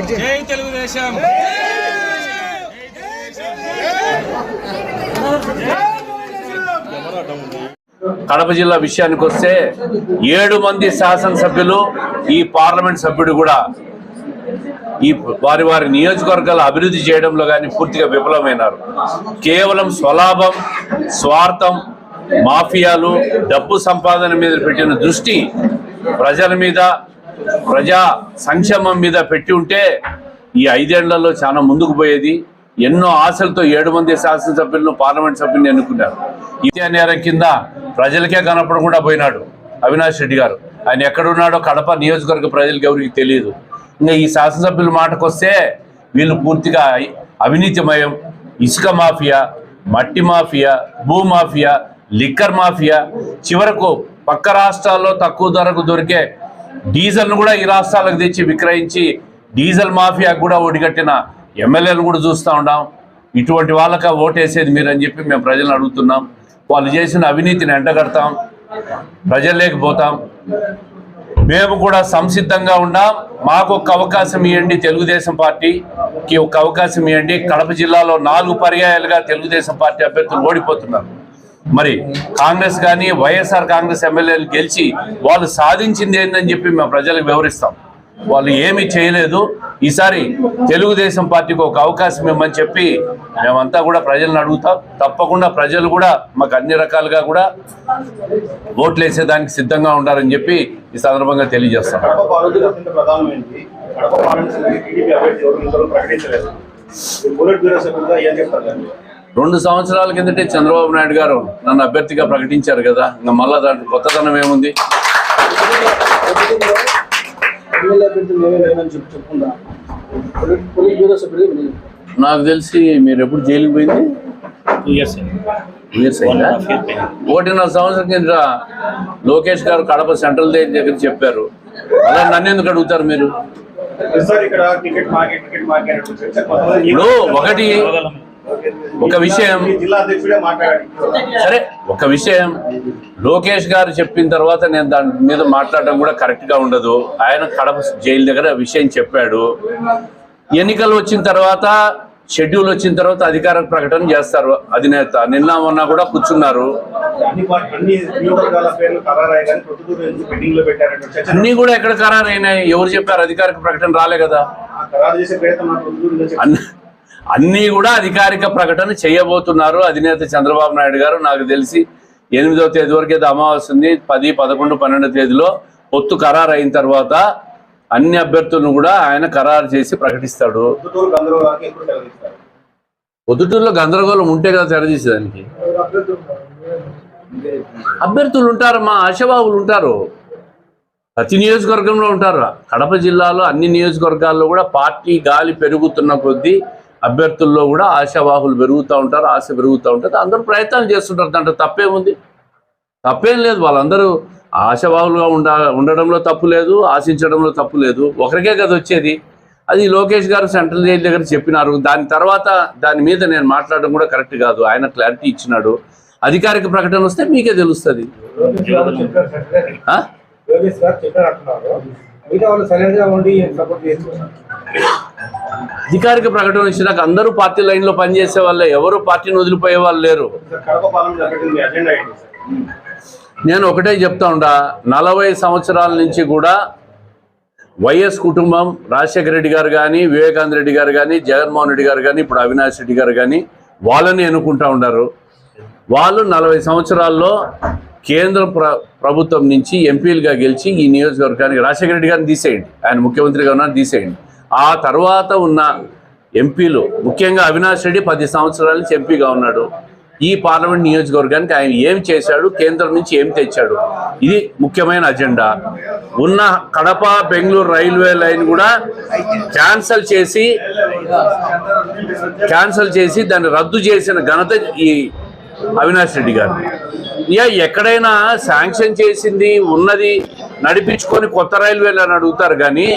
జై తెలుగుదేశం. కడప జిల్లా విషయానికి వస్తే 7 మంది శాసనసభ్యులు ఈ పార్లమెంట్ సభ్యుడు కూడా ఈ వారి వారి నియోజకవర్గాల అభివృద్ధి చేయడంలో కానీ పూర్తిగా విఫలమైనారు. కేవలం స్వలాభం, స్వార్థం, మాఫియాలు, డబ్బు సంపాదన మీద పెట్టిన దృష్టి ప్రజల మీద, ప్రజా సంక్షేమం మీద పెట్టి ఉంటే ఈ 5 ఏళ్లలో చాలా ముందుకు పోయేది. ఎన్నో ఆశలతో 7 మంది శాసనసభ్యులను, పార్లమెంట్ సభ్యులను ఎన్నుకున్నారు. ఇదే నేరం కింద ప్రజలకే కనపడకుండా పోయినాడు అవినాష్ రెడ్డి గారు. ఆయన ఎక్కడున్నాడో కడప నియోజకవర్గ ప్రజలకు ఎవరికి తెలియదు. ఇంకా ఈ శాసనసభ్యుల మాటకు వస్తే వీళ్ళు పూర్తిగా అవినీతిమయం, ఇసుక మాఫియా, మట్టి మాఫియా, భూ మాఫియా, లిక్కర్ మాఫియా, చివరకు పక్క రాష్ట్రాల్లో తక్కువ ధరకు దొరికే డీజిల్ను కూడా ఈ రాష్ట్రాలకు తెచ్చి విక్రయించి డీజిల్ మాఫియాకు కూడా ఒడిగట్టిన ఎమ్మెల్యేలను కూడా చూస్తూ ఉన్నాం. ఇటువంటి వాళ్ళకి ఓటేసేది మీరని చెప్పి మేము ప్రజలను అడుగుతున్నాం. వాళ్ళు చేసిన అవినీతిని ఎండగడతాం, ప్రజల్లోకి పోతాం. మేము కూడా సంసిద్ధంగా ఉన్నాం. మాకు ఒక అవకాశం ఇవ్వండి, తెలుగుదేశం పార్టీకి ఒక అవకాశం ఇవ్వండి. కడప జిల్లాలో 4 పర్యాయాలుగా తెలుగుదేశం పార్టీ అభ్యర్థులు ఓడిపోతున్నారు. మరి కాంగ్రెస్ కానీ వైఎస్ఆర్ కాంగ్రెస్ ఎమ్మెల్యేలు గెలిచి వాళ్ళు సాధించింది ఏందని చెప్పి మేము ప్రజలకు వివరిస్తాం. వాళ్ళు ఏమీ చేయలేదు. ఈసారి తెలుగుదేశం పార్టీకి ఒక అవకాశం ఇవ్వమని చెప్పి మేమంతా కూడా ప్రజలను అడుగుతాం. తప్పకుండా ప్రజలు కూడా మాకు అన్ని రకాలుగా కూడా ఓట్లు వేసేదానికి సిద్ధంగా ఉండాలని చెప్పి ఈ సందర్భంగా తెలియజేస్తాం. 2 సంవత్సరాల కిందటే చంద్రబాబు నాయుడు గారు నన్ను అభ్యర్థిగా ప్రకటించారు కదా. ఇంకా మళ్ళా దాంట్లో కొత్తదనం ఏముంది? నాకు తెలిసి మీరు ఎప్పుడు జైలుకి పోయింది? 2 years. 2 years అయిందా? 1.5 సంవత్సరం కింద లోకేష్ గారు కడప సెంట్రల్ జైలు దగ్గర చెప్పారు. అలా నన్ను ఎందుకు అడుగుతారు మీరు? ఇప్పుడు ఒక విషయం, సరే ఒక విషయం లోకేష్ గారు చెప్పిన తర్వాత నేను దాని మీద మాట్లాడడం కూడా కరెక్ట్గా ఉండదు. ఆయన కడప జైలు దగ్గర విషయం చెప్పాడు. ఎన్నికలు వచ్చిన తర్వాత, షెడ్యూల్ వచ్చిన తర్వాత అధికారిక ప్రకటన చేస్తారు అధినేత. నిన్న మొన్న కూడా కూర్చున్నారు. అన్నీ కూడా ఎక్కడ ఖరారు అయినాయి? ఎవరు చెప్పారు? అధికారిక ప్రకటన రాలే కదా. అన్నీ కూడా అధికారిక ప్రకటన చేయబోతున్నారు అధినేత చంద్రబాబు నాయుడు గారు. నాకు తెలిసి 8వ తేదీ వరకు ఏదో అమావాస్య ఉంది. 10, 11, 12 తేదీలో పొత్తు ఖరారు అయిన తర్వాత అన్ని అభ్యర్థులను కూడా ఆయన ఖరారు చేసి ప్రకటిస్తాడు. పొద్దుటూరులో గందరగోళం ఉంటే కదా తెరదీసేదానికి. అభ్యర్థులు ఉంటారమ్మా, ఆశావాహులు ఉంటారు, ప్రతి నియోజకవర్గంలో ఉంటారు. కడప జిల్లాలో అన్ని నియోజకవర్గాల్లో కూడా పార్టీ గాలి పెరుగుతున్న కొద్దీ అభ్యర్థుల్లో కూడా ఆశావాహులు పెరుగుతూ ఉంటారు, ఆశ పెరుగుతూ ఉంటుంది. అందరూ ప్రయత్నాలు చేస్తుంటారు, దాంట్లో తప్పేముంది? తప్పేం లేదు. వాళ్ళందరూ ఆశావాహులుగా ఉండడంలో తప్పు లేదు, ఆశించడంలో తప్పు లేదు. ఒకరికే కదా వచ్చేది. అది లోకేష్ గారు సెంట్రల్ జైలు దగ్గర చెప్పినారు. దాని తర్వాత దాని మీద నేను మాట్లాడడం కూడా కరెక్ట్ కాదు. ఆయన క్లారిటీ ఇచ్చినాడు. అధికారిక ప్రకటన వస్తే మీకే తెలుస్తుంది. అధికారిక ప్రకటన వచ్చినాక అందరూ పార్టీ లైన్లో పనిచేసే వాళ్ళే, ఎవరు పార్టీని వదిలిపోయే వాళ్ళు లేరు. నేను ఒకటే చెప్తా ఉండా, 40 సంవత్సరాల నుంచి కూడా వైఎస్ కుటుంబం, రాజశేఖర రెడ్డి గారు కానీ, వివేకానంద రెడ్డి గారు కానీ, జగన్మోహన్ రెడ్డి గారు కానీ, ఇప్పుడు అవినాష్ రెడ్డి గారు కానీ వాళ్ళని ఎన్నుకుంటా ఉన్నారు. వాళ్ళు 40 సంవత్సరాల్లో కేంద్ర ప్రభుత్వం నుంచి ఎంపీలుగా గెలిచి ఈ నియోజకవర్గానికి, రాజశేఖర రెడ్డి గారిని తీసేయండి, ఆయన ముఖ్యమంత్రిగా ఉన్నారని తీసేయండి, ఆ తర్వాత ఉన్న ఎంపీలు, ముఖ్యంగా అవినాష్ రెడ్డి 10 సంవత్సరాల నుంచి ఎంపీగా ఉన్నాడు. ఈ పార్లమెంట్ నియోజకవర్గానికి ఆయన ఏం చేశాడు, కేంద్రం నుంచి ఏం తెచ్చాడు, ఇది ముఖ్యమైన అజెండా. ఉన్న కడప బెంగళూరు రైల్వే లైన్ కూడా క్యాన్సల్ చేసి దాన్ని రద్దు చేసిన ఘనత ఈ అవినాష్ రెడ్డి గారు. ఎక్కడైనా శాంక్షన్ చేసింది ఉన్నది నడిపించుకొని కొత్త రైల్వే లైన్ అడుగుతారు, కానీ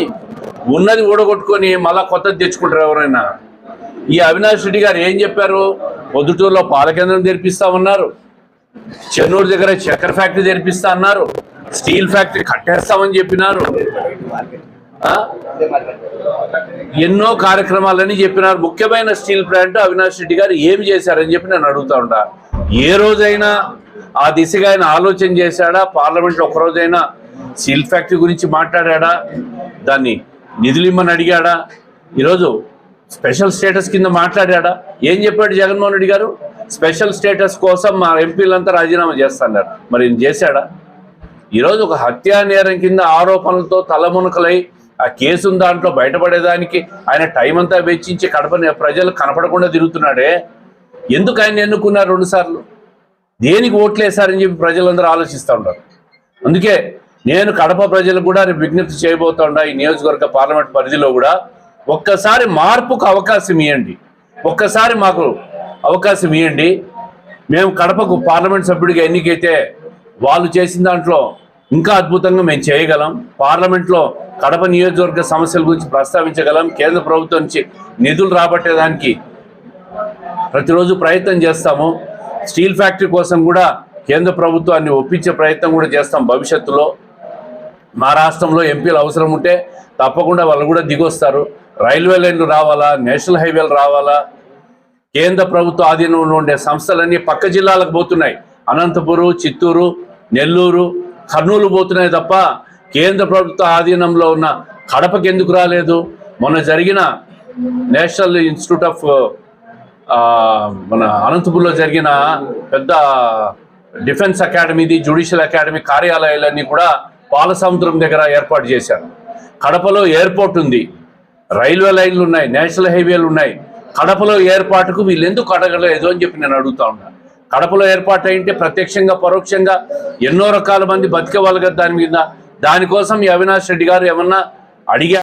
ఉన్నది ఊడగొట్టుకొని మళ్ళా కొత్తది తెచ్చుకుంటారు ఎవరైనా. ఈ అవినాష్ రెడ్డి గారు ఏం చెప్పారు? పొద్దుటూరులో పాల కేంద్రం తెరిపిస్తామన్నారు, చెన్నూరు దగ్గర చక్కెర ఫ్యాక్టరీ తెరిపిస్తా అన్నారు, స్టీల్ ఫ్యాక్టరీ కట్టేస్తామని చెప్పినారు, ఎన్నో కార్యక్రమాలని చెప్పినారు. ముఖ్యమైన స్టీల్ ప్లాంట్ అవినాష్ రెడ్డి గారు ఏమి చేశారని చెప్పి నేను అడుగుతా ఉంటా. ఏ రోజైనా ఆ దిశగా ఆయన ఆలోచన చేశాడా? పార్లమెంట్లో ఒక్కరోజైనా స్టీల్ ఫ్యాక్టరీ గురించి మాట్లాడా? దాన్ని నిధులిమ్మని అడిగాడా? ఈరోజు స్పెషల్ స్టేటస్ కింద మాట్లాడా? ఏం చెప్పాడు జగన్మోహన్ రెడ్డి గారు? స్పెషల్ స్టేటస్ కోసం మా ఎంపీలంతా రాజీనామా చేస్తున్నారు. మరి చేశాడా? ఈరోజు ఒక హత్యా నేరం కింద ఆరోపణలతో తలమునకలై ఆ కేసును దాంట్లో బయటపడేదానికి ఆయన టైం అంతా వెచ్చించి కడప ప్రజలు కనపడకుండా తిరుగుతున్నాడే. ఎందుకు ఆయన ఎన్నుకున్నారు 2 సార్లు? దేనికి ఓట్లేశారని చెప్పి ప్రజలందరూ ఆలోచిస్తూ ఉంటారు. అందుకే నేను కడప ప్రజలకు కూడా విజ్ఞప్తి చేయబోతా ఉన్నా, ఈ నియోజకవర్గ పార్లమెంట్ పరిధిలో కూడా ఒక్కసారి మార్పుకు అవకాశం ఇవ్వండి, ఒక్కసారి మాకు అవకాశం ఇవ్వండి. మేము కడపకు పార్లమెంట్ సభ్యుడిగా ఎన్నికైతే వాళ్ళు చేసిన దాంట్లో ఇంకా అద్భుతంగా మేము చేయగలం. పార్లమెంట్లో కడప నియోజకవర్గ సమస్యల గురించి ప్రస్తావించగలం. కేంద్ర ప్రభుత్వం నుంచి నిధులు రాబట్టేదానికి ప్రతిరోజు ప్రయత్నం చేస్తాము. స్టీల్ ఫ్యాక్టరీ కోసం కూడా కేంద్ర ప్రభుత్వాన్ని ఒప్పించే ప్రయత్నం కూడా చేస్తాం భవిష్యత్తులో. మా రాష్ట్రంలో ఎంపీలు అవసరం ఉంటే తప్పకుండా వాళ్ళు కూడా దిగొస్తారు. రైల్వే లైన్లు రావాలా, నేషనల్ హైవేలు రావాలా, కేంద్ర ప్రభుత్వ ఆధీనంలో ఉండే సంస్థలన్నీ పక్క జిల్లాలకు పోతున్నాయి. అనంతపురం, చిత్తూరు, నెల్లూరు, కర్నూలు పోతున్నాయి తప్ప కేంద్ర ప్రభుత్వ ఆధీనంలో ఉన్న కడపకి ఎందుకు రాలేదు? మొన్న జరిగిన నేషనల్ ఇన్స్టిట్యూట్ ఆఫ్ మన అనంతపురంలో జరిగిన పెద్ద డిఫెన్స్ అకాడమీది, జ్యుడిషియల్ అకాడమీ కార్యాలయాలన్నీ కూడా పాలసముద్రం దగ్గర ఏర్పాటు చేశారు. కడపలో ఎయిర్పోర్ట్ ఉంది, రైల్వే లైన్లు ఉన్నాయి, నేషనల్ హైవేలు ఉన్నాయి. కడపలో ఏర్పాటుకు వీళ్ళు ఎందుకు అడగలేదు అని చెప్పి నేను అడుగుతా ఉన్నాను. కడపలో ఏర్పాటు అయింటే ప్రత్యక్షంగా పరోక్షంగా ఎన్నో రకాల మంది బతికే వాళ్ళు కదా దాని మీద. దానికోసం ఈ అవినాష్ రెడ్డి గారు ఏమన్నా అడిగా